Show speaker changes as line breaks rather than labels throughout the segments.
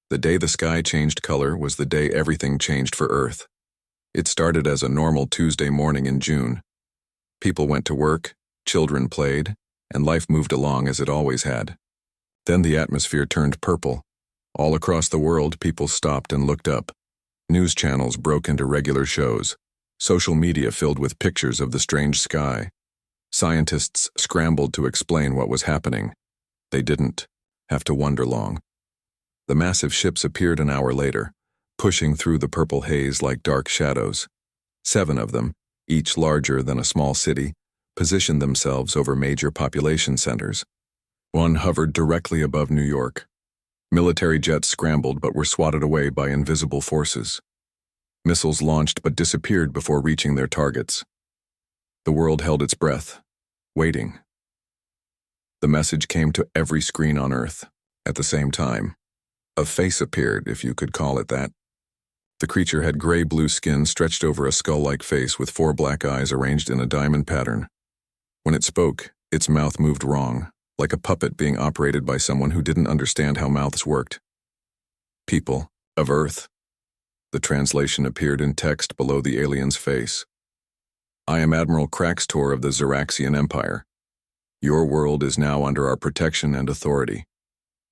The day the sky changed color was the day everything changed for Earth. It started as a normal Tuesday morning in June. People went to work, children played, and life moved along as it always had. Then the atmosphere turned purple. All across the world, people stopped and looked up. News channels broke into regular shows. Social media filled with pictures of the strange sky. Scientists scrambled to explain what was happening. They didn't have to wonder long. The massive ships appeared an hour later, pushing through the purple haze like dark shadows. 7 of them, each larger than a small city, positioned themselves over major population centers. One hovered directly above New York. Military jets scrambled but were swatted away by invisible forces. Missiles launched but disappeared before reaching their targets. The world held its breath, waiting. The message came to every screen on Earth at the same time. A face appeared, if you could call it that. The creature had gray-blue skin stretched over a skull-like face with 4 black eyes arranged in a diamond pattern. When it spoke, its mouth moved wrong, like a puppet being operated by someone who didn't understand how mouths worked. People of Earth. The translation appeared in text below the alien's face. I am Admiral Kraxtor of the Zeraxian Empire. Your world is now under our protection and authority.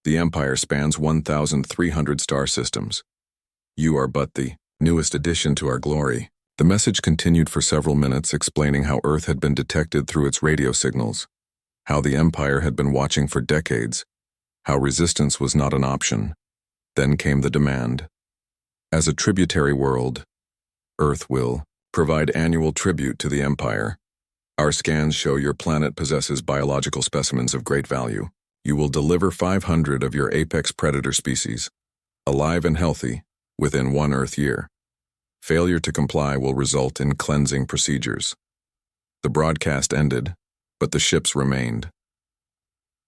The Empire spans 1,300 star systems. You are but the newest addition to our glory. The message continued for several minutes, explaining how Earth had been detected through its radio signals, how the Empire had been watching for decades, how resistance was not an option. Then came the demand. As a tributary world, Earth will provide annual tribute to the Empire. Our scans show your planet possesses biological specimens of great value. You will deliver 500 of your apex predator species, alive and healthy, within 1 Earth year. Failure to comply will result in cleansing procedures. The broadcast ended, but the ships remained.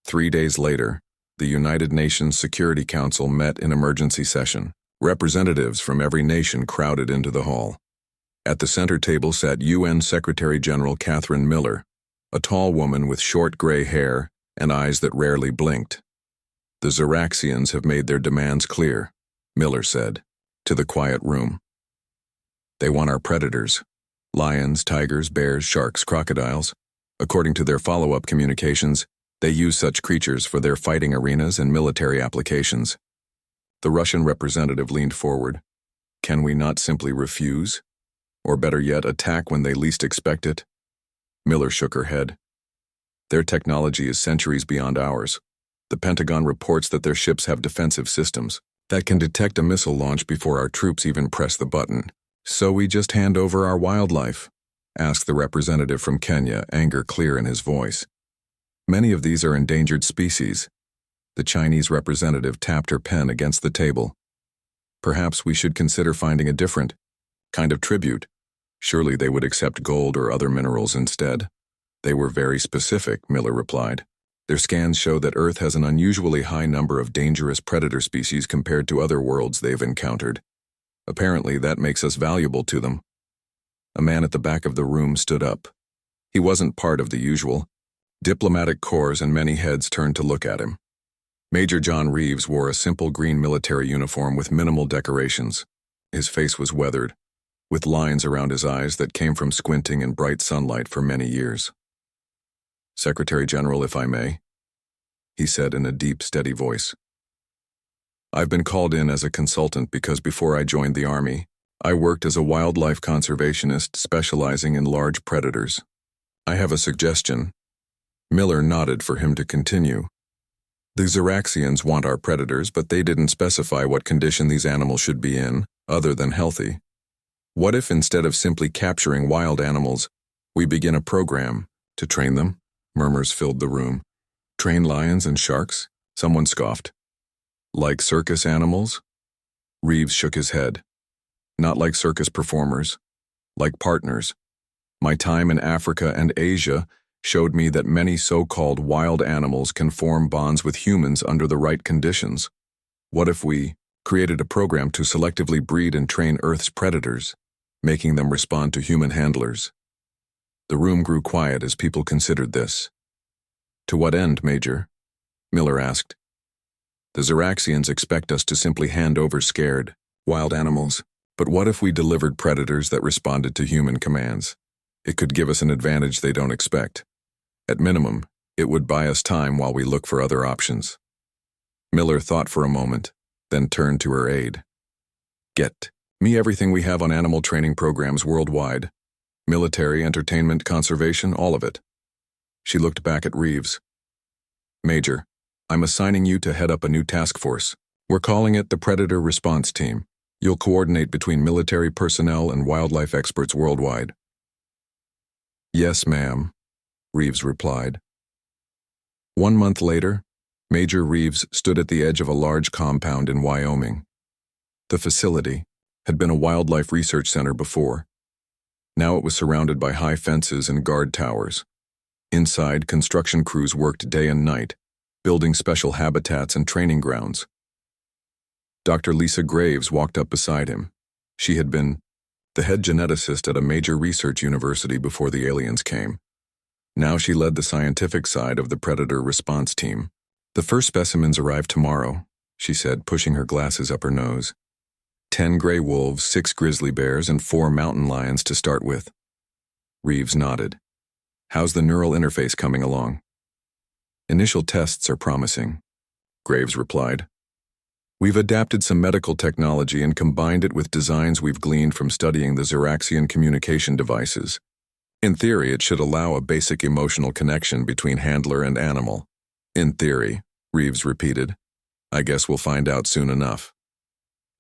3 days later, the United Nations Security Council met in emergency session. Representatives from every nation crowded into the hall. At the center table sat UN Secretary-General Catherine Miller, a tall woman with short gray hair and eyes that rarely blinked. The Zeraxians have made their demands clear, Miller said, to the quiet room. They want our predators, lions, tigers, bears, sharks, crocodiles. According to their follow-up communications, they use such creatures for their fighting arenas and military applications. The Russian representative leaned forward. Can we not simply refuse? Or better yet, attack when they least expect it? Miller shook her head. Their technology is centuries beyond ours. The Pentagon reports that their ships have defensive systems that can detect a missile launch before our troops even press the button. So we just hand over our wildlife? Asked the representative from Kenya, anger clear in his voice. Many of these are endangered species. The Chinese representative tapped her pen against the table. Perhaps we should consider finding a different kind of tribute. Surely they would accept gold or other minerals instead. They were very specific, Miller replied. Their scans show that Earth has an unusually high number of dangerous predator species compared to other worlds they've encountered. Apparently, that makes us valuable to them. A man at the back of the room stood up. He wasn't part of the usual. Diplomatic corps and many heads turned to look at him. Major John Reeves wore a simple green military uniform with minimal decorations. His face was weathered, with lines around his eyes that came from squinting in bright sunlight for many years. Secretary General, if I may, he said in a deep, steady voice. I've been called in as a consultant because before I joined the Army, I worked as a wildlife conservationist specializing in large predators. I have a suggestion. Miller nodded for him to continue. The Zeraxians want our predators, but they didn't specify what condition these animals should be in, other than healthy. What if instead of simply capturing wild animals, we begin a program to train them? Murmurs filled the room. Train lions and sharks? Someone scoffed. Like circus animals? Reeves shook his head. Not like circus performers. Like partners. My time in Africa and Asia showed me that many so-called wild animals can form bonds with humans under the right conditions. What if we created a program to selectively breed and train Earth's predators, making them respond to human handlers? The room grew quiet as people considered this. To what end, Major? Miller asked. The Xeraxians expect us to simply hand over scared, wild animals. But what if we delivered predators that responded to human commands? It could give us an advantage they don't expect. At minimum, it would buy us time while we look for other options. Miller thought for a moment, then turned to her aide. Get me everything we have on animal training programs worldwide. Military, entertainment, conservation, all of it. She looked back at Reeves. Major, I'm assigning you to head up a new task force. We're calling it the Predator Response Team. You'll coordinate between military personnel and wildlife experts worldwide. Yes, ma'am, Reeves replied. 1 month later, Major Reeves stood at the edge of a large compound in Wyoming. The facility had been a wildlife research center before. Now it was surrounded by high fences and guard towers. Inside, construction crews worked day and night, building special habitats and training grounds. Dr. Lisa Graves walked up beside him. She had been the head geneticist at a major research university before the aliens came. Now she led the scientific side of the Predator Response Team. The first specimens arrive tomorrow, she said, pushing her glasses up her nose. 10 gray wolves, 6 grizzly bears, and 4 mountain lions to start with. Reeves nodded. How's the neural interface coming along? Initial tests are promising, Graves replied. We've adapted some medical technology and combined it with designs we've gleaned from studying the Xeraxian communication devices. In theory, it should allow a basic emotional connection between handler and animal. In theory, Reeves repeated. I guess we'll find out soon enough.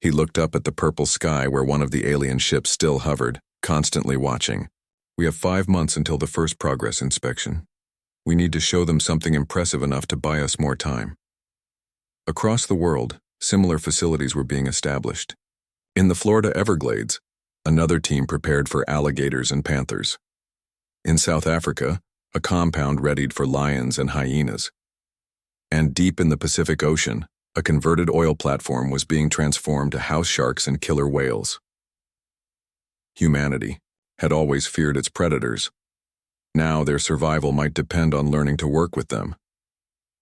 He looked up at the purple sky where one of the alien ships still hovered, constantly watching. We have 5 months until the first progress inspection. We need to show them something impressive enough to buy us more time. Across the world, similar facilities were being established. In the Florida Everglades, another team prepared for alligators and panthers. In South Africa, a compound readied for lions and hyenas. And deep in the Pacific Ocean, a converted oil platform was being transformed to house sharks and killer whales. Humanity had always feared its predators. Now their survival might depend on learning to work with them.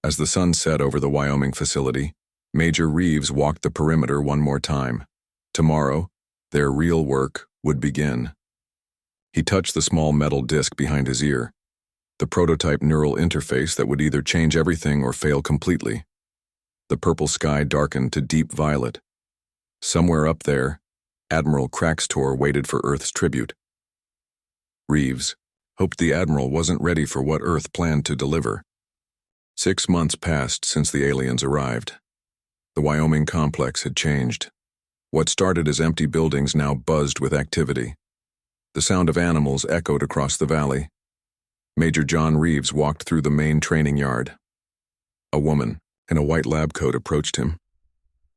As the sun set over the Wyoming facility, Major Reeves walked the perimeter one more time. Tomorrow, their real work would begin. He touched the small metal disc behind his ear, the prototype neural interface that would either change everything or fail completely. The purple sky darkened to deep violet. Somewhere up there, Admiral Craxtor waited for Earth's tribute. Reeves hoped the Admiral wasn't ready for what Earth planned to deliver. 6 months passed since the aliens arrived. The Wyoming complex had changed. What started as empty buildings now buzzed with activity. The sound of animals echoed across the valley. Major John Reeves walked through the main training yard. A woman in a white lab coat approached him.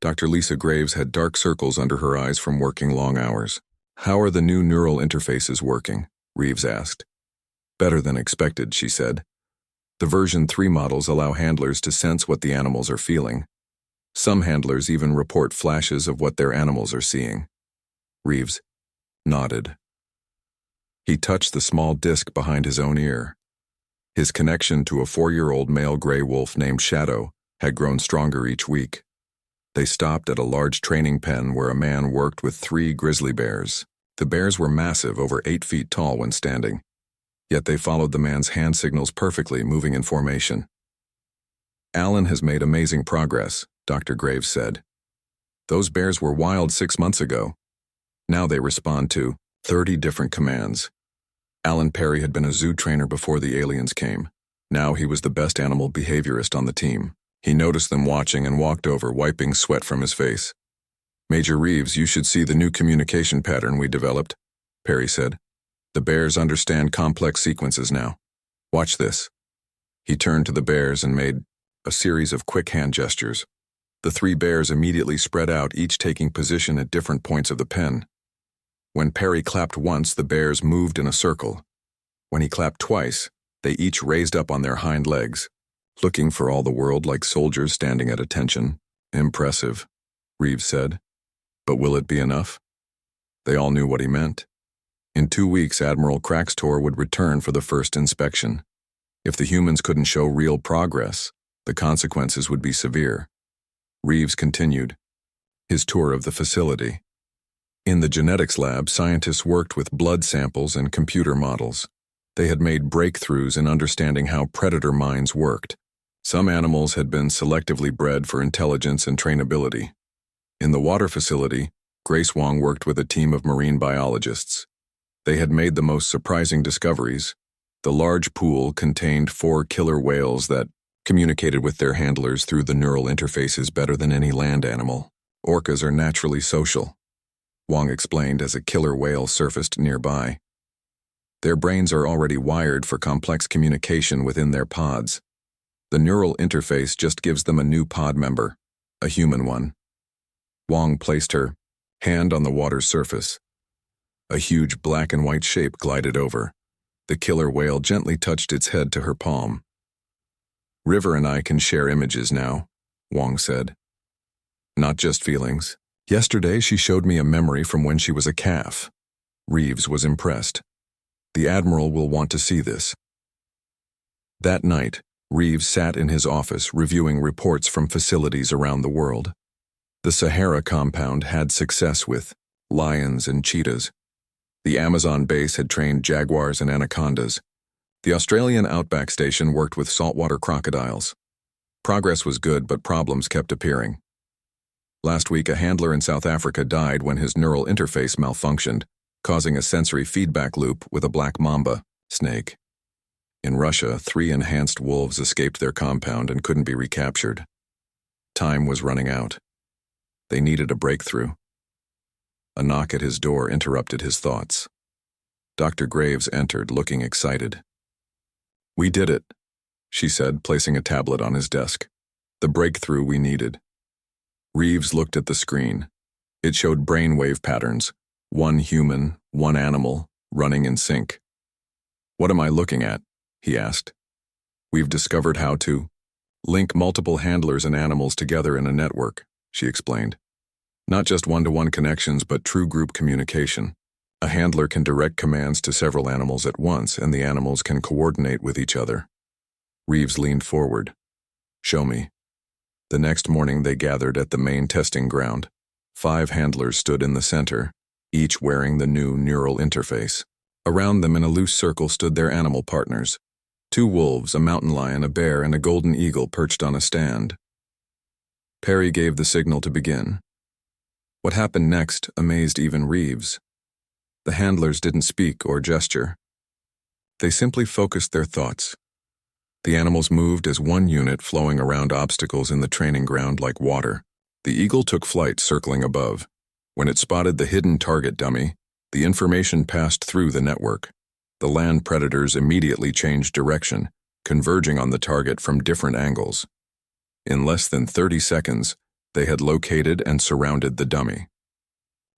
Dr. Lisa Graves had dark circles under her eyes from working long hours. How are the new neural interfaces working? Reeves asked. Better than expected, she said. The version 3 models allow handlers to sense what the animals are feeling. Some handlers even report flashes of what their animals are seeing. Reeves nodded. He touched the small disc behind his own ear. His connection to a 4-year-old male gray wolf named Shadow had grown stronger each week. They stopped at a large training pen where a man worked with 3 grizzly bears. The bears were massive, over 8 feet tall when standing. Yet they followed the man's hand signals perfectly, moving in formation. Alan has made amazing progress, Dr. Graves said. Those bears were wild 6 months ago. Now they respond to 30 different commands. Alan Perry had been a zoo trainer before the aliens came. Now he was the best animal behaviorist on the team. He noticed them watching and walked over, wiping sweat from his face. Major Reeves, you should see the new communication pattern we developed, Perry said. The bears understand complex sequences now. Watch this. He turned to the bears and made a series of quick hand gestures. The 3 bears immediately spread out, each taking position at different points of the pen. When Perry clapped once, the bears moved in a circle. When he clapped twice, they each raised up on their hind legs, looking for all the world like soldiers standing at attention. Impressive, Reeves said. But will it be enough? They all knew what he meant. In 2 weeks, Admiral Craxtor would return for the first inspection. If the humans couldn't show real progress, the consequences would be severe. Reeves continued his tour of the facility. In the genetics lab, scientists worked with blood samples and computer models. They had made breakthroughs in understanding how predator minds worked. Some animals had been selectively bred for intelligence and trainability. In the water facility, Grace Wong worked with a team of marine biologists. They had made the most surprising discoveries. The large pool contained 4 killer whales that communicated with their handlers through the neural interfaces better than any land animal. Orcas are naturally social, Wong explained as a killer whale surfaced nearby. Their brains are already wired for complex communication within their pods. The neural interface just gives them a new pod member, a human one. Wong placed her hand on the water's surface. A huge black and white shape glided over. The killer whale gently touched its head to her palm. River and I can share images now, Wong said. Not just feelings. Yesterday she showed me a memory from when she was a calf. Reeves was impressed. The Admiral will want to see this. That night, Reeves sat in his office reviewing reports from facilities around the world. The Sahara compound had success with lions and cheetahs. The Amazon base had trained jaguars and anacondas. The Australian Outback Station worked with saltwater crocodiles. Progress was good, but problems kept appearing. Last week, a handler in South Africa died when his neural interface malfunctioned, causing a sensory feedback loop with a black mamba snake. In Russia, 3 enhanced wolves escaped their compound and couldn't be recaptured. Time was running out. They needed a breakthrough. A knock at his door interrupted his thoughts. Dr. Graves entered, looking excited. "We did it," she said, placing a tablet on his desk. "The breakthrough we needed." Reeves looked at the screen. It showed brainwave patterns, 1 human, 1 animal, running in sync. "What am I looking at?" he asked. "We've discovered how to link multiple handlers and animals together in a network," she explained. "Not just one-to-one connections, but true group communication. A handler can direct commands to several animals at once, and the animals can coordinate with each other." Reeves leaned forward. "Show me." The next morning they gathered at the main testing ground. 5 handlers stood in the center, each wearing the new neural interface. Around them in a loose circle stood their animal partners. 2 wolves, a mountain lion, a bear, and a golden eagle perched on a stand. Perry gave the signal to begin. What happened next amazed even Reeves. The handlers didn't speak or gesture. They simply focused their thoughts. The animals moved as one unit, flowing around obstacles in the training ground like water. The eagle took flight, circling above. When it spotted the hidden target dummy, the information passed through the network. The land predators immediately changed direction, converging on the target from different angles. In less than 30 seconds, they had located and surrounded the dummy.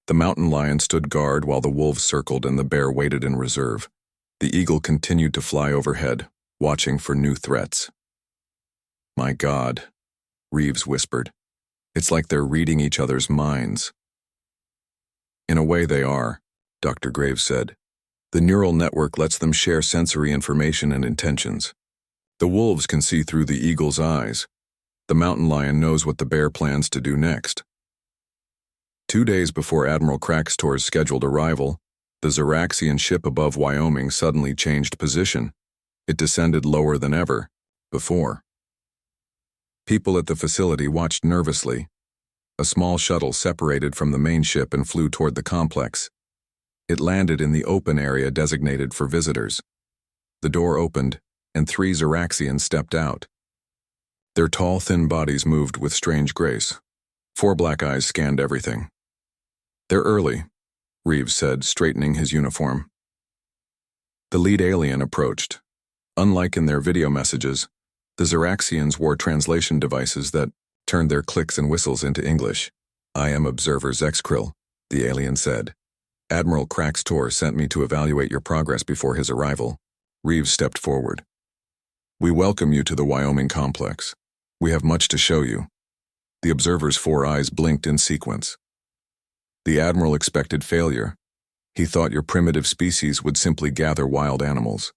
The mountain lion stood guard while the wolves circled and the bear waited in reserve. The eagle continued to fly overhead, watching for new threats. "My God," Reeves whispered. "It's like they're reading each other's minds." "In a way they are," Dr. Graves said. "The neural network lets them share sensory information and intentions. The wolves can see through the eagle's eyes. The mountain lion knows what the bear plans to do next." 2 days before Admiral Crackstor's scheduled arrival, the Xeraxian ship above Wyoming suddenly changed position. It descended lower than ever before. People at the facility watched nervously. A small shuttle separated from the main ship and flew toward the complex. It landed in the open area designated for visitors. The door opened, and 3 Xeraxians stepped out. Their tall, thin bodies moved with strange grace. 4 black eyes scanned everything. "They're early," Reeves said, straightening his uniform. The lead alien approached. Unlike in their video messages, the Xeraxians wore translation devices that turned their clicks and whistles into English. "I am Observer Zexkrill," the alien said. "Admiral Crackstor sent me to evaluate your progress before his arrival." Reeves stepped forward. "We welcome you to the Wyoming complex. We have much to show you." The Observer's 4 eyes blinked in sequence. "The Admiral expected failure. He thought your primitive species would simply gather wild animals.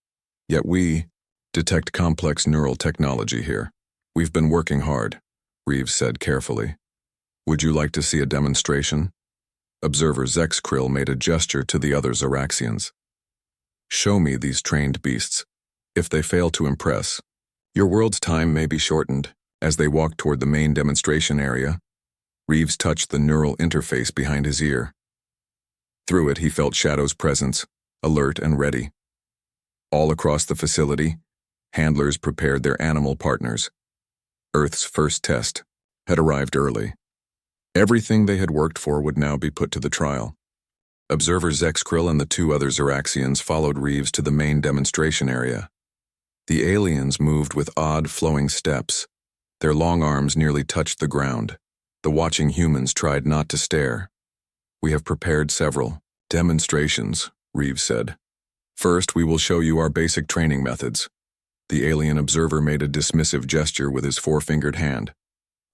Yet we detect complex neural technology here. We've been working hard. Reeves said carefully. Would you like to see a demonstration? Observer Zexkrill made a gesture to the other Zoraxians. Show me these trained beasts. If they fail to impress, your world's time may be shortened. As they walked toward the main demonstration area, Reeves touched the neural interface behind his ear. Through it, he felt Shadow's presence, alert and ready. All across the facility, handlers prepared their animal partners. Earth's first test had arrived early. Everything they had worked for would now be put to the trial. Observer Zexkrill and the two other Zoraxians followed Reeves to the main demonstration area. The aliens moved with odd, flowing steps. Their long arms nearly touched the ground. The watching humans tried not to stare. We have prepared several demonstrations, Reeves said. First, we will show you our basic training methods. The alien observer made a dismissive gesture with his four-fingered hand.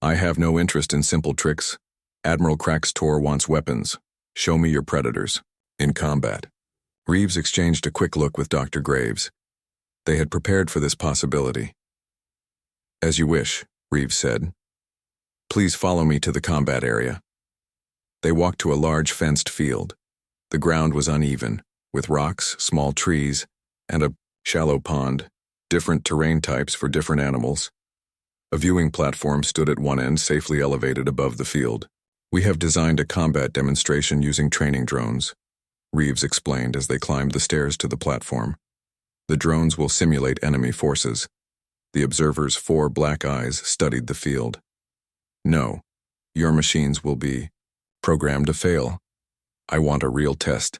I have no interest in simple tricks. Admiral Kraxtor wants weapons. Show me your predators. In combat. Reeves exchanged a quick look with Dr. Graves. They had prepared for this possibility. As you wish, Reeves said. Please follow me to the combat area. They walked to a large fenced field. The ground was uneven, with rocks, small trees, and a shallow pond, different terrain types for different animals. A viewing platform stood at one end, safely elevated above the field. We have designed a combat demonstration using training drones, Reeves explained as they climbed the stairs to the platform. The drones will simulate enemy forces. The observer's 4 black eyes studied the field. No, your machines will be programmed to fail. I want a real test.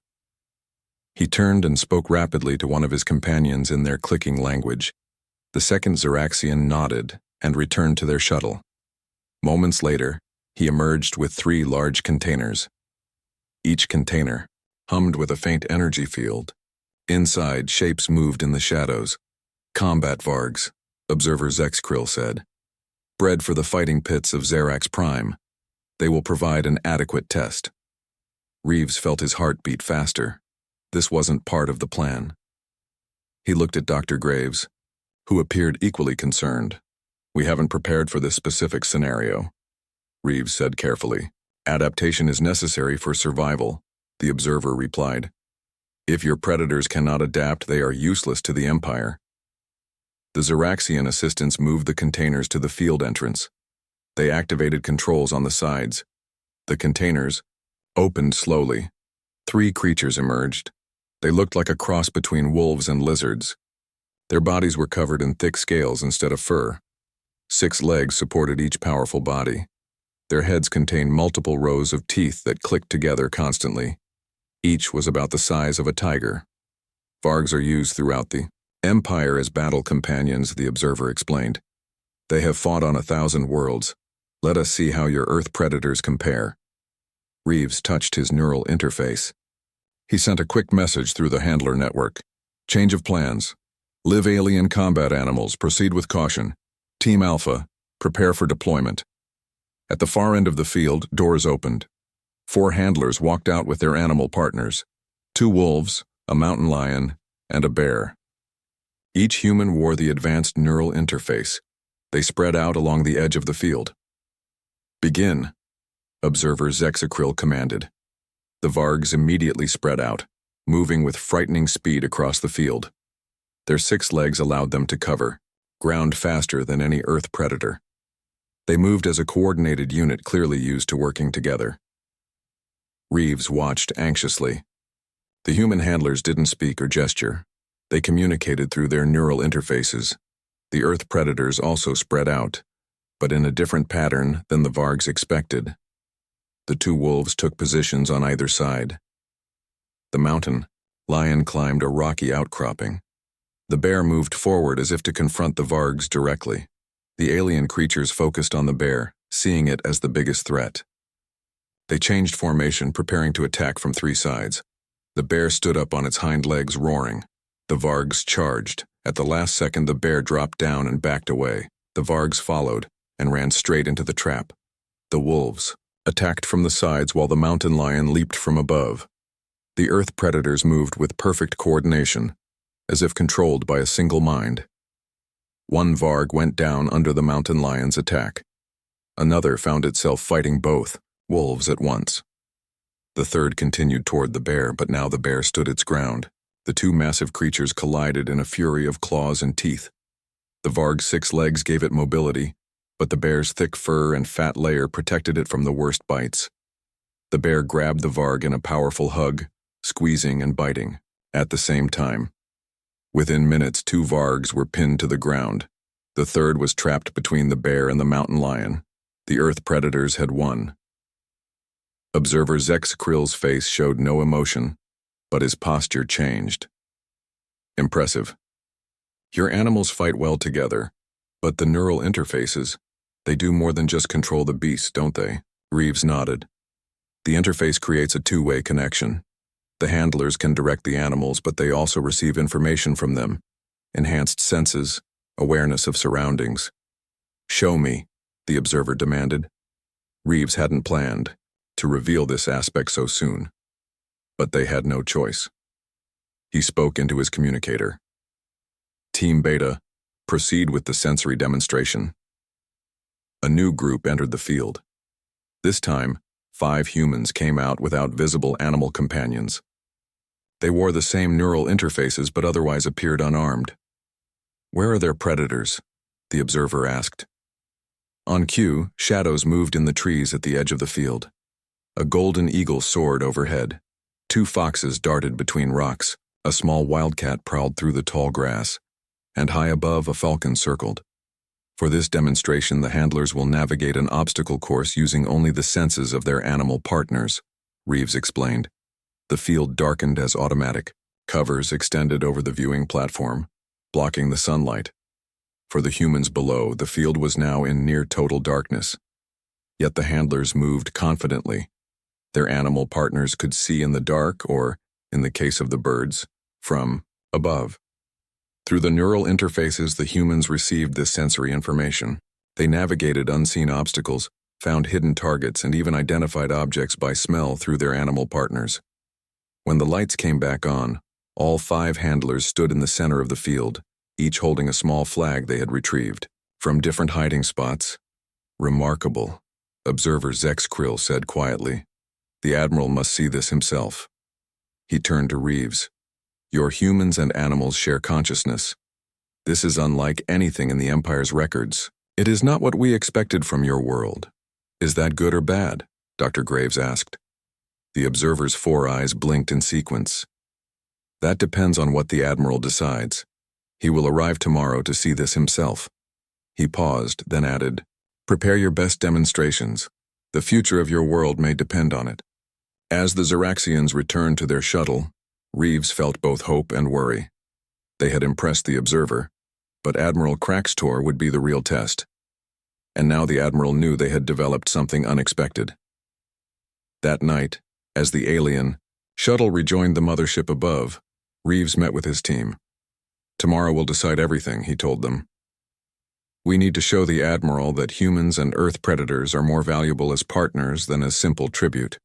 He turned and spoke rapidly to one of his companions in their clicking language. The second Zoraxian nodded and returned to their shuttle. Moments later, he emerged with 3 large containers. Each container hummed with a faint energy field. Inside, shapes moved in the shadows. Combat Vargs, Observer Zexkrill said. Bred for the fighting pits of Zerax Prime. They will provide an adequate test. Reeves felt his heart beat faster. This wasn't part of the plan. He looked at Dr. Graves, who appeared equally concerned. We haven't prepared for this specific scenario, Reeves said carefully. Adaptation is necessary for survival, the observer replied. If your predators cannot adapt, they are useless to the Empire. The Zoraxian assistants moved the containers to the field entrance. They activated controls on the sides. The containers opened slowly. 3 creatures emerged. They looked like a cross between wolves and lizards. Their bodies were covered in thick scales instead of fur. 6 legs supported each powerful body. Their heads contained multiple rows of teeth that clicked together constantly. Each was about the size of a tiger. Vargs are used throughout the Empire as battle companions, the observer explained. They have fought on 1,000 worlds. Let us see how your Earth predators compare. Reeves touched his neural interface. He sent a quick message through the handler network. Change of plans. Live alien combat animals, proceed with caution. Team Alpha, prepare for deployment. At the far end of the field, doors opened. 4 handlers walked out with their animal partners. 2 wolves, a mountain lion, and a bear. Each human wore the advanced neural interface. They spread out along the edge of the field. Begin, Observer Zexkrill commanded. The Vargs immediately spread out, moving with frightening speed across the field. Their 6 legs allowed them to cover ground faster than any Earth predator. They moved as a coordinated unit clearly used to working together. Reeves watched anxiously. The human handlers didn't speak or gesture. They communicated through their neural interfaces. The Earth predators also spread out, but in a different pattern than the Vargs expected. The 2 wolves took positions on either side. The mountain lion climbed a rocky outcropping. The bear moved forward as if to confront the Vargs directly. The alien creatures focused on the bear, seeing it as the biggest threat. They changed formation, preparing to attack from 3 sides. The bear stood up on its hind legs, roaring. The Vargs charged. At the last second, the bear dropped down and backed away. The Vargs followed and ran straight into the trap. The wolves attacked from the sides while the mountain lion leaped from above. The Earth predators moved with perfect coordination, as if controlled by a single mind. 1 Varg went down under the mountain lion's attack. Another found itself fighting both wolves at once. The third continued toward the bear, but now the bear stood its ground. The two massive creatures collided in a fury of claws and teeth. The Varg's 6 legs gave it mobility, but the bear's thick fur and fat layer protected it from the worst bites. The bear grabbed the Varg in a powerful hug, squeezing and biting at the same time. Within minutes, 2 Vargs were pinned to the ground. The third was trapped between the bear and the mountain lion. The Earth predators had won. Observer Zex Krill's face showed no emotion, but his posture changed. Impressive. Your animals fight well together, but the neural interfaces, they do more than just control the beasts, don't they? Reeves nodded. The interface creates a two-way connection. The handlers can direct the animals, but they also receive information from them. Enhanced senses, awareness of surroundings. Show me, the observer demanded. Reeves hadn't planned to reveal this aspect so soon, but they had no choice. He spoke into his communicator. Team Beta, proceed with the sensory demonstration. A new group entered the field. This time, 5 humans came out without visible animal companions. They wore the same neural interfaces but otherwise appeared unarmed. Where are their predators? The observer asked. On cue, shadows moved in the trees at the edge of the field. A golden eagle soared overhead. 2 foxes darted between rocks. A small wildcat prowled through the tall grass. And high above, a falcon circled. For this demonstration, the handlers will navigate an obstacle course using only the senses of their animal partners, Reeves explained. The field darkened as automatic. Covers extended over the viewing platform, blocking the sunlight. For the humans below, the field was now in near total darkness. Yet the handlers moved confidently. Their animal partners could see in the dark or, in the case of the birds, from above. Through the neural interfaces, the humans received this sensory information. They navigated unseen obstacles, found hidden targets, and even identified objects by smell through their animal partners. When the lights came back on, all 5 handlers stood in the center of the field, each holding a small flag they had retrieved from different hiding spots. Remarkable, observer Zex Krill said quietly. The Admiral must see this himself. He turned to Reeves. Your humans and animals share consciousness. This is unlike anything in the Empire's records. It is not what we expected from your world. Is that good or bad? Dr. Graves asked. The observer's 4 eyes blinked in sequence. That depends on what the Admiral decides. He will arrive tomorrow to see this himself. He paused, then added, prepare your best demonstrations. The future of your world may depend on it. As the Xeraxians returned to their shuttle, Reeves felt both hope and worry. They had impressed the observer, but Admiral Kraxtor would be the real test. And now the Admiral knew they had developed something unexpected. That night, as the alien shuttle rejoined the mothership above, Reeves met with his team. Tomorrow will decide everything, he told them. We need to show the Admiral that humans and Earth predators are more valuable as partners than as simple tribute.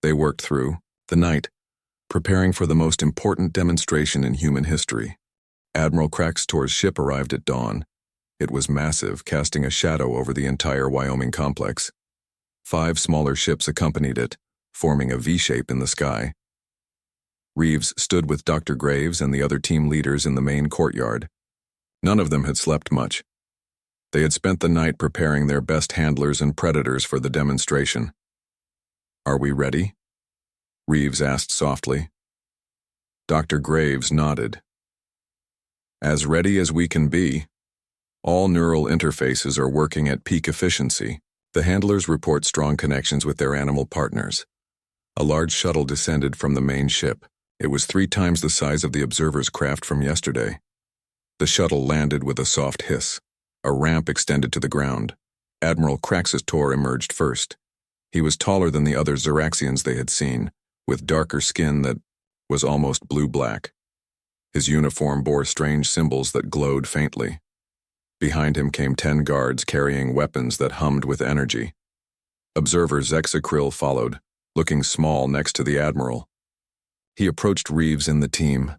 They worked through the night, preparing for the most important demonstration in human history. Admiral Kraxtor's ship arrived at dawn. It was massive, casting a shadow over the entire Wyoming complex. 5 smaller ships accompanied it, forming a V-shape in the sky. Reeves stood with Dr. Graves and the other team leaders in the main courtyard. None of them had slept much. They had spent the night preparing their best handlers and predators for the demonstration. Are we ready? Reeves asked softly. Dr. Graves nodded. As ready as we can be. All neural interfaces are working at peak efficiency. The handlers report strong connections with their animal partners. A large shuttle descended from the main ship. It was 3 times the size of the observer's craft from yesterday. The shuttle landed with a soft hiss. A ramp extended to the ground. Admiral Kraxtor emerged first. He was taller than the other Xeraxians they had seen, with darker skin that was almost blue-black. His uniform bore strange symbols that glowed faintly. Behind him came 10 guards carrying weapons that hummed with energy. Observer Zexakril followed, looking small next to the Admiral. He approached Reeves and the team.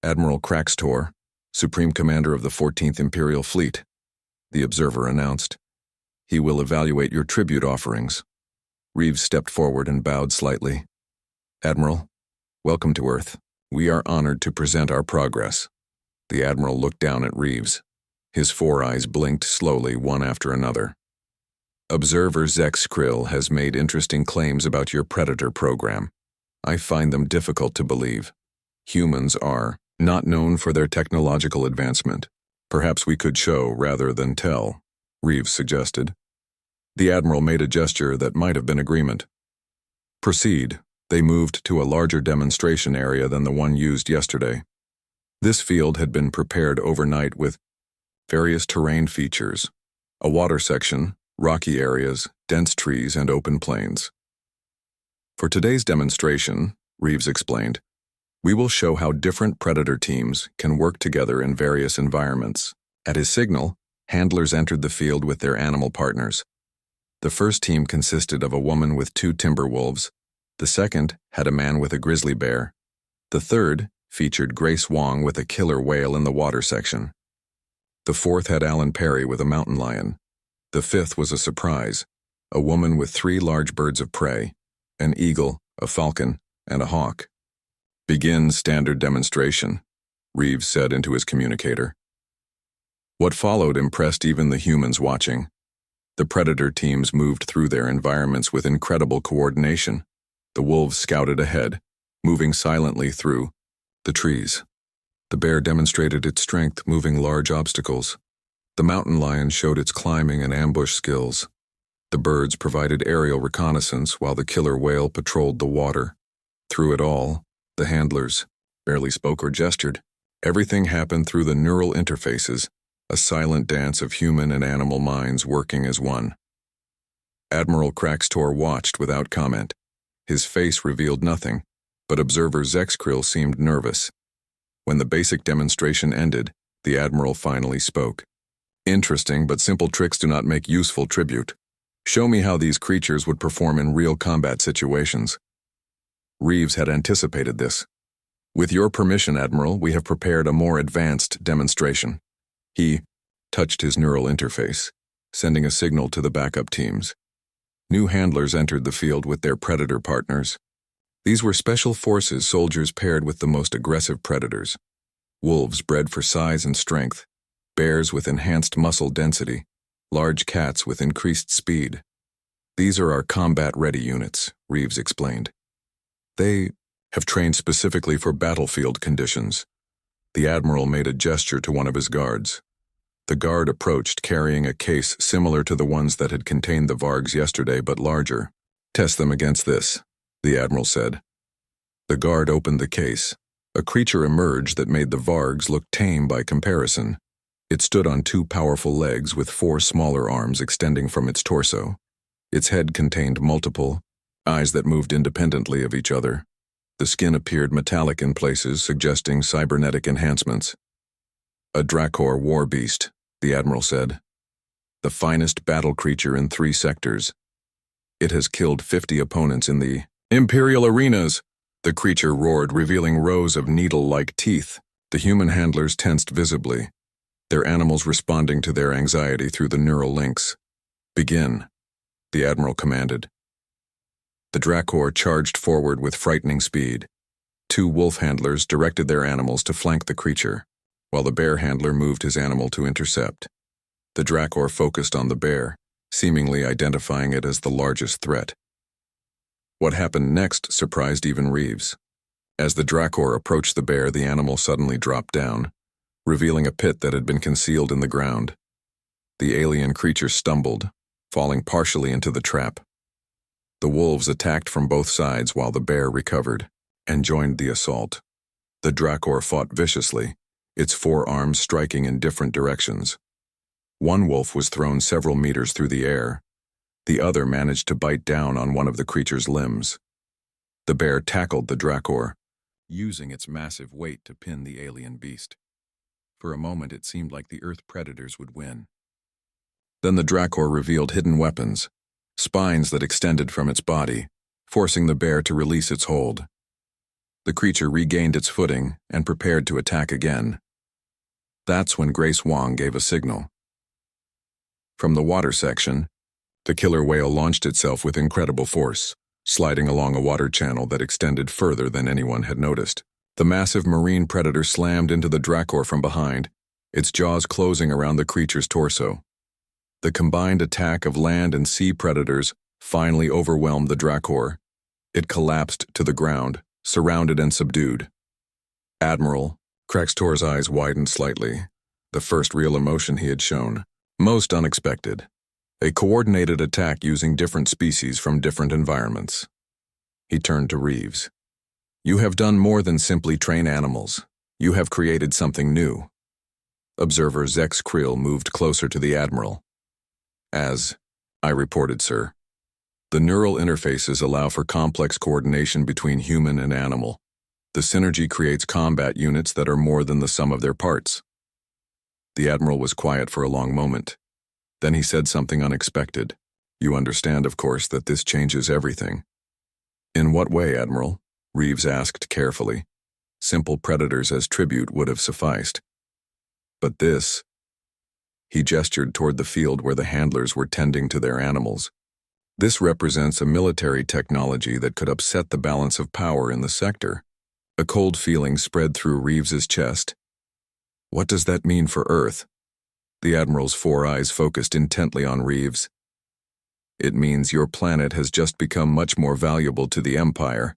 Admiral Kraxtor, Supreme Commander of the 14th Imperial Fleet, the observer announced. He will evaluate your tribute offerings. Reeves stepped forward and bowed slightly. Admiral, welcome to Earth. We are honored to present our progress. The Admiral looked down at Reeves. His four eyes blinked slowly, one after another. Observer Zex Krill has made interesting claims about your Predator program. I find them difficult to believe. Humans are not known for their technological advancement. Perhaps we could show rather than tell, Reeves suggested. The Admiral made a gesture that might have been agreement. Proceed. They moved to a larger demonstration area than the one used yesterday. This field had been prepared overnight with various terrain features, a water section, rocky areas, dense trees, and open plains. For today's demonstration, Reeves explained, we will show how different Predator teams can work together in various environments. At his signal, handlers entered the field with their animal partners. The first team consisted of a woman with 2 timber wolves. The second had a man with a grizzly bear. The third featured Grace Wong with a killer whale in the water section. The fourth had Alan Perry with a mountain lion. The fifth was a surprise, a woman with 3 large birds of prey, an eagle, a falcon, and a hawk. Begin standard demonstration, Reeves said into his communicator. What followed impressed even the humans watching. The Predator teams moved through their environments with incredible coordination. The wolves scouted ahead, moving silently through the trees. The bear demonstrated its strength moving large obstacles. The mountain lion showed its climbing and ambush skills. The birds provided aerial reconnaissance while the killer whale patrolled the water. Through it all, the handlers barely spoke or gestured. Everything happened through the neural interfaces, a silent dance of human and animal minds working as one. Admiral Kraxtor watched without comment. His face revealed nothing, but observer Zexkrill seemed nervous. When the basic demonstration ended, the Admiral finally spoke. Interesting, but simple tricks do not make useful tribute. Show me how these creatures would perform in real combat situations. Reeves had anticipated this. With your permission, Admiral, we have prepared a more advanced demonstration. He touched his neural interface, sending a signal to the backup teams. New handlers entered the field with their Predator partners. These were special forces soldiers paired with the most aggressive predators. Wolves bred for size and strength, bears with enhanced muscle density, large cats with increased speed. These are our combat-ready units, Reeves explained. They have trained specifically for battlefield conditions. The Admiral made a gesture to one of his guards. The guard approached carrying a case similar to the ones that had contained the Vargs yesterday but larger. Test them against this, the Admiral said. The guard opened the case. A creature emerged that made the Vargs look tame by comparison. It stood on 2 powerful legs with 4 smaller arms extending from its torso. Its head contained multiple eyes that moved independently of each other. The skin appeared metallic in places, suggesting cybernetic enhancements. A Dracor war beast, the Admiral said. The finest battle creature in 3 sectors. It has killed 50 opponents in the Imperial arenas. The creature roared, revealing rows of needle-like teeth. The human handlers tensed visibly, their animals responding to their anxiety through the neural links. Begin, the Admiral commanded. The Dracor charged forward with frightening speed. 2 wolf handlers directed their animals to flank the creature, while the bear handler moved his animal to intercept. The Dracor focused on the bear, seemingly identifying it as the largest threat. What happened next surprised even Reeves. As the Dracor approached the bear, the animal suddenly dropped down, revealing a pit that had been concealed in the ground. The alien creature stumbled, falling partially into the trap. The wolves attacked from both sides while the bear recovered and joined the assault. The Dracor fought viciously, its 4 arms striking in different directions. One wolf was thrown several meters through the air. The other managed to bite down on one of the creature's limbs. The bear tackled the Dracor, using its massive weight to pin the alien beast. For a moment it seemed like the Earth predators would win. Then the Dracor revealed hidden weapons, spines that extended from its body, forcing the bear to release its hold. The creature regained its footing and prepared to attack again. That's when Grace Wong gave a signal. From the water section, The killer whale launched itself with incredible force, sliding along a water channel that extended further than anyone had noticed. The massive marine predator slammed into the Dracor from behind, its jaws closing around the creature's torso. The combined attack of land and sea predators finally overwhelmed the Dracor. It collapsed to the ground, surrounded and subdued. Admiral Kraxtor's eyes widened slightly, the first real emotion he had shown. Most unexpected. A coordinated attack using different species from different environments. He turned to Reeves. You have done more than simply train animals. You have created something new. Observer Zex Krill moved closer to the Admiral. As I reported, sir, the neural interfaces allow for complex coordination between human and animal. The synergy creates combat units that are more than the sum of their parts. The Admiral was quiet for a long moment. Then he said something unexpected. You understand, of course, that this changes everything. In what way, Admiral? Reeves asked carefully. Simple predators as tribute would have sufficed. But this... He gestured toward the field where the handlers were tending to their animals. This represents a military technology that could upset the balance of power in the sector. A cold feeling spread through Reeves's chest. What does that mean for Earth? The Admiral's four eyes focused intently on Reeves. It means your planet has just become much more valuable to the Empire,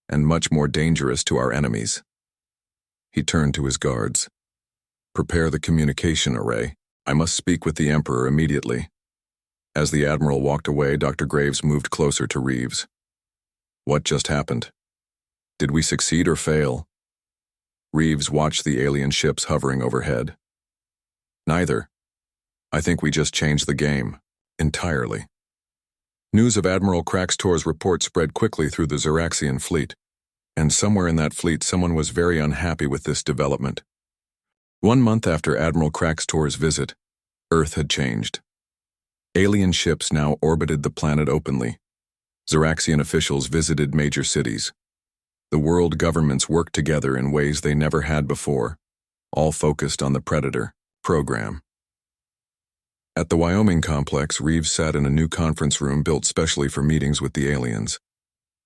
and much more dangerous to our enemies. He turned to his guards. Prepare the communication array. I must speak with the Emperor immediately. As the Admiral walked away, Dr. Graves moved closer to Reeves. What just happened? Did we succeed or fail? Reeves watched the alien ships hovering overhead. Neither. I think we just changed the game. Entirely. News of Admiral Kraxtor's report spread quickly through the Xeraxian fleet, and somewhere in that fleet someone was very unhappy with this development. 1 month after Admiral Kraxtor's visit, Earth had changed. Alien ships now orbited the planet openly. Xeraxian officials visited major cities. The world governments worked together in ways they never had before, all focused on the Predator program. At the Wyoming complex, Reeves sat in a new conference room built specially for meetings with the aliens.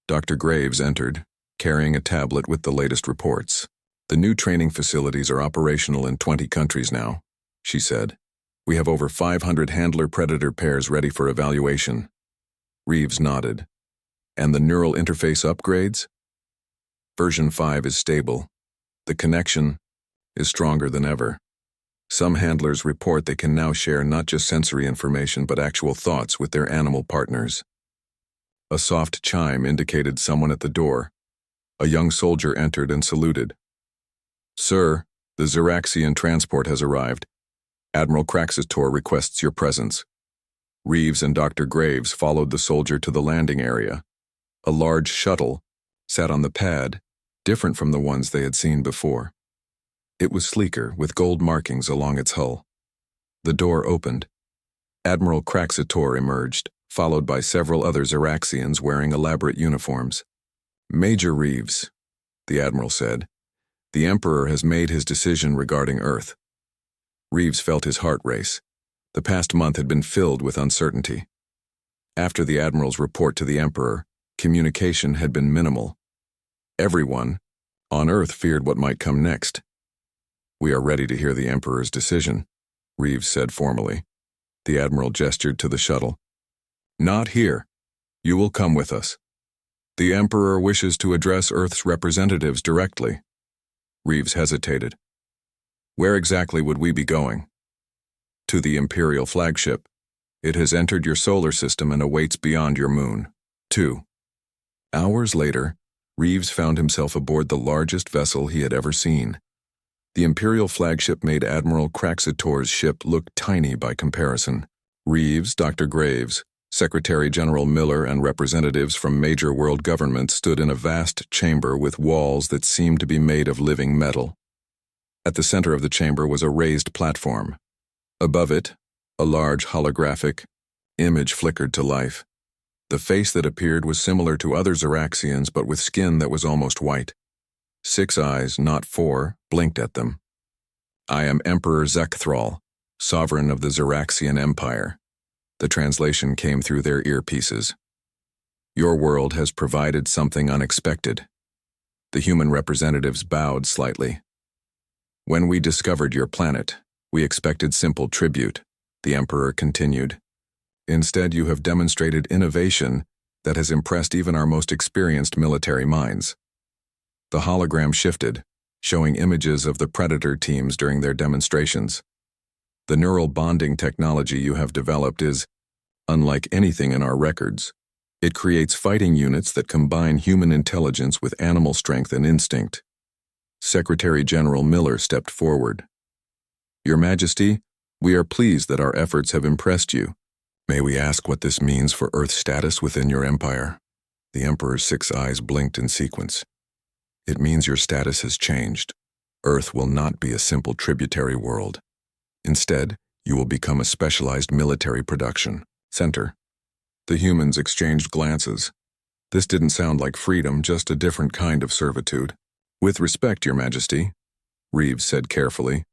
Dr. Graves entered, carrying a tablet with the latest reports. The new training facilities are operational in 20 countries now, she said. We have over 500 handler-predator pairs ready for evaluation. Reeves nodded. And the neural interface upgrades? Version 5 is stable. The connection is stronger than ever. Some handlers report they can now share not just sensory information but actual thoughts with their animal partners. A soft chime indicated someone at the door. A young soldier entered and saluted. Sir, the Xeraxian transport has arrived. Admiral Kraxtor requests your presence. Reeves and Dr. Graves followed the soldier to the landing area. A large shuttle sat on the pad, different from the ones they had seen before. It was sleeker, with gold markings along its hull. The door opened. Admiral Kraxtor emerged, followed by several other Xeraxians wearing elaborate uniforms. Major Reeves, the Admiral said. The Emperor has made his decision regarding Earth. Reeves felt his heart race. The past month had been filled with uncertainty. After the Admiral's report to the Emperor, communication had been minimal. Everyone on Earth feared what might come next. We are ready to hear the Emperor's decision, Reeves said formally. The Admiral gestured to the shuttle. Not here. You will come with us. The Emperor wishes to address Earth's representatives directly. Reeves hesitated. Where exactly would we be going? To the Imperial flagship. It has entered your solar system and awaits beyond your moon. 2 hours later, Reeves found himself aboard the largest vessel he had ever seen. The Imperial flagship made Admiral Kraxtor's ship look tiny by comparison. Reeves, Dr. Graves, Secretary General Miller, and representatives from major world governments stood in a vast chamber with walls that seemed to be made of living metal. At the center of the chamber was a raised platform. Above it, a large holographic image flickered to life. The face that appeared was similar to other Xeraxians, but with skin that was almost white. 6 eyes, not 4, blinked at them. I am Emperor Zekthrall, sovereign of the Xeraxian Empire. The translation came through their earpieces. Your world has provided something unexpected. The human representatives bowed slightly. When we discovered your planet, we expected simple tribute, the Emperor continued. Instead, you have demonstrated innovation that has impressed even our most experienced military minds. The hologram shifted, showing images of the Predator teams during their demonstrations. The neural bonding technology you have developed is unlike anything in our records. It creates fighting units that combine human intelligence with animal strength and instinct. Secretary General Miller stepped forward. Your Majesty, we are pleased that our efforts have impressed you. May we ask what this means for Earth's status within your empire? The Emperor's 6 eyes blinked in sequence. It means your status has changed. Earth will not be a simple tributary world. Instead, you will become a specialized military production center. The humans exchanged glances. This didn't sound like freedom, just a different kind of servitude. With respect, Your Majesty, Reeves said carefully,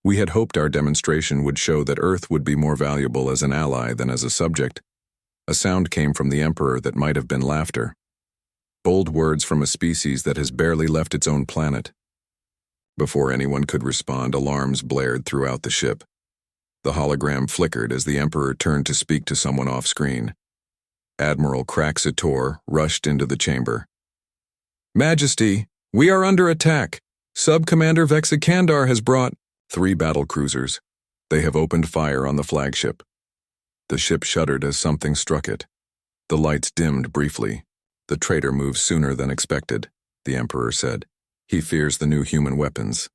we had hoped our demonstration would show that Earth would be more valuable as an ally than as a subject. A sound came from the Emperor that might have been laughter. Bold words from a species that has barely left its own planet. Before anyone could respond, alarms blared throughout the ship. The hologram flickered as the Emperor turned to speak to someone off-screen. Admiral Kraxitor rushed into the chamber. Majesty, we are under attack. Sub-Commander Vexicandar has brought 3 battle cruisers. They have opened fire on the flagship. The ship shuddered as something struck it. The lights dimmed briefly. The traitor moved sooner than expected, the Emperor said. He fears the new human weapons.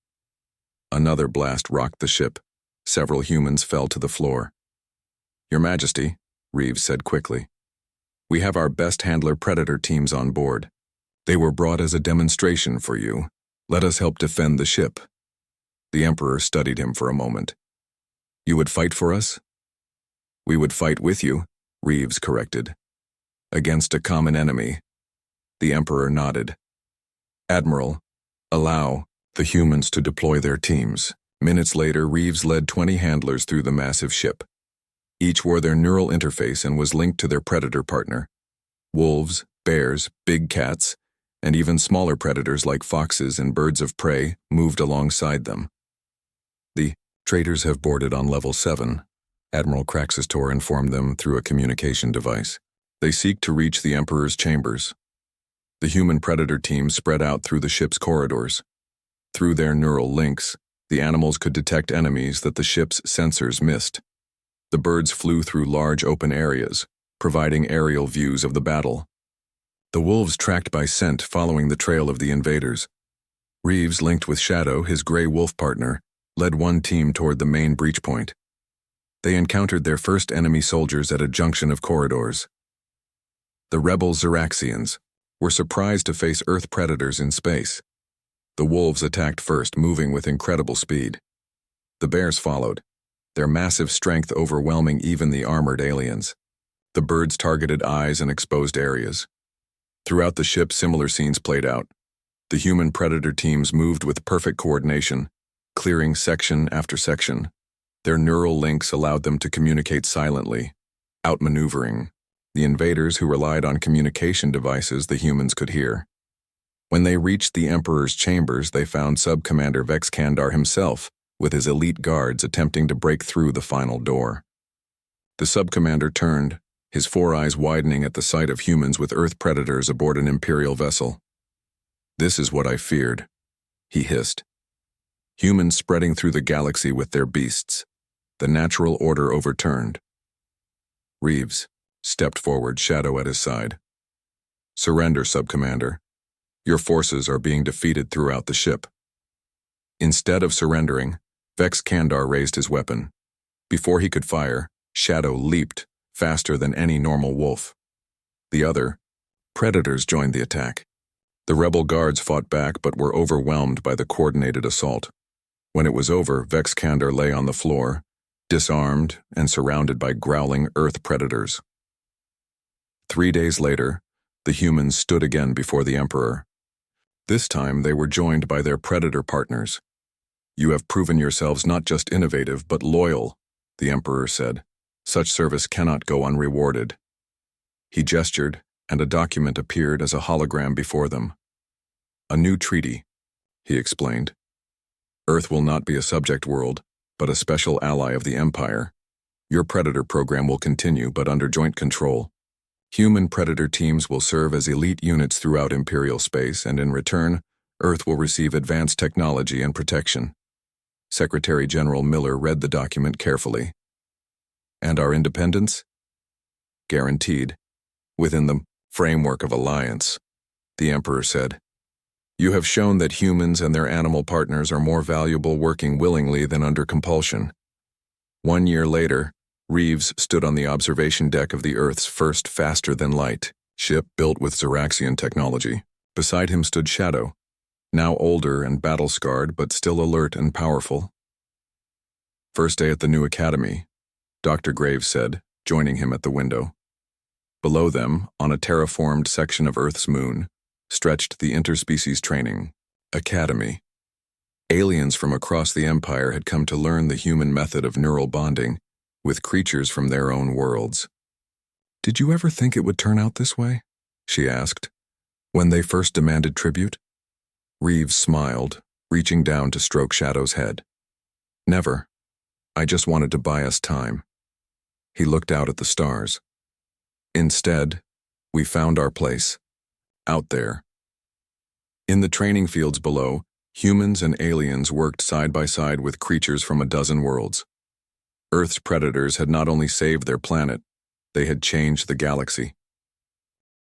Another blast rocked the ship. Several humans fell to the floor. Your Majesty, Reeves said quickly, we have our best handler Predator teams on board. They were brought as a demonstration for you. Let us help defend the ship. The Emperor studied him for a moment. You would fight for us? We would fight with you, Reeves corrected. Against a common enemy. The Emperor nodded. Admiral, allow the humans to deploy their teams. Minutes later, Reeves led 20 handlers through the massive ship. Each wore their neural interface and was linked to their predator partner. Wolves, bears, big cats, and even smaller predators like foxes and birds of prey moved alongside them. The traitors have boarded on level 7, Admiral Kraxistor informed them through a communication device. They seek to reach the Emperor's chambers. The human predator team spread out through the ship's corridors. Through their neural links, the animals could detect enemies that the ship's sensors missed. The birds flew through large open areas, providing aerial views of the battle. The wolves tracked by scent following the trail of the invaders. Reeves, linked with Shadow, his gray wolf partner, led one team toward the main breach point. They encountered their first enemy soldiers at a junction of corridors. The rebel Xeraxians were surprised to face Earth predators in space. The wolves attacked first, moving with incredible speed. The bears followed, their massive strength overwhelming even the armored aliens. The birds targeted eyes and exposed areas. Throughout the ship, similar scenes played out. The human predator teams moved with perfect coordination, clearing section after section. Their neural links allowed them to communicate silently, outmaneuvering the invaders who relied on communication devices the humans could hear. When they reached the Emperor's chambers, they found Sub-Commander Vexcandar himself, with his elite guards attempting to break through the final door. The Sub-Commander turned, his 4 eyes widening at the sight of humans with Earth predators aboard an Imperial vessel. This is what I feared, he hissed. Humans spreading through the galaxy with their beasts. The natural order overturned. Reeves stepped forward, Shadow at his side. Surrender, Sub-Commander. Your forces are being defeated throughout the ship. Instead of surrendering, Vexcandar raised his weapon. Before he could fire, Shadow leaped, faster than any normal wolf. The other predators joined the attack. The rebel guards fought back but were overwhelmed by the coordinated assault. When it was over, Vexcandar lay on the floor, disarmed and surrounded by growling Earth predators. 3 days later, the humans stood again before the Emperor. This time they were joined by their predator partners. You have proven yourselves not just innovative but loyal, the Emperor said. Such service cannot go unrewarded. He gestured, and a document appeared as a hologram before them. A new treaty, he explained. Earth will not be a subject world, but a special ally of the Empire. Your Predator program will continue, but under joint control. Human Predator teams will serve as elite units throughout Imperial space, and in return, Earth will receive advanced technology and protection. Secretary General Miller read the document carefully. And our independence? Guaranteed. Within the framework of alliance, the Emperor said. You have shown that humans and their animal partners are more valuable working willingly than under compulsion. 1 year later, Reeves stood on the observation deck of the Earth's first faster-than-light ship built with Xeraxian technology. Beside him stood Shadow, now older and battle-scarred but still alert and powerful. First day at the new academy, Dr. Graves said, joining him at the window. Below them, on a terraformed section of Earth's moon, stretched the interspecies training academy. Aliens from across the Empire had come to learn the human method of neural bonding with creatures from their own worlds. Did you ever think it would turn out this way? She asked, when they first demanded tribute. Reeves smiled, reaching down to stroke Shadow's head. Never. I just wanted to buy us time. He looked out at the stars. Instead, we found our place. Out there. In the training fields below, humans and aliens worked side by side with creatures from a dozen worlds. Earth's predators had not only saved their planet, they had changed the galaxy.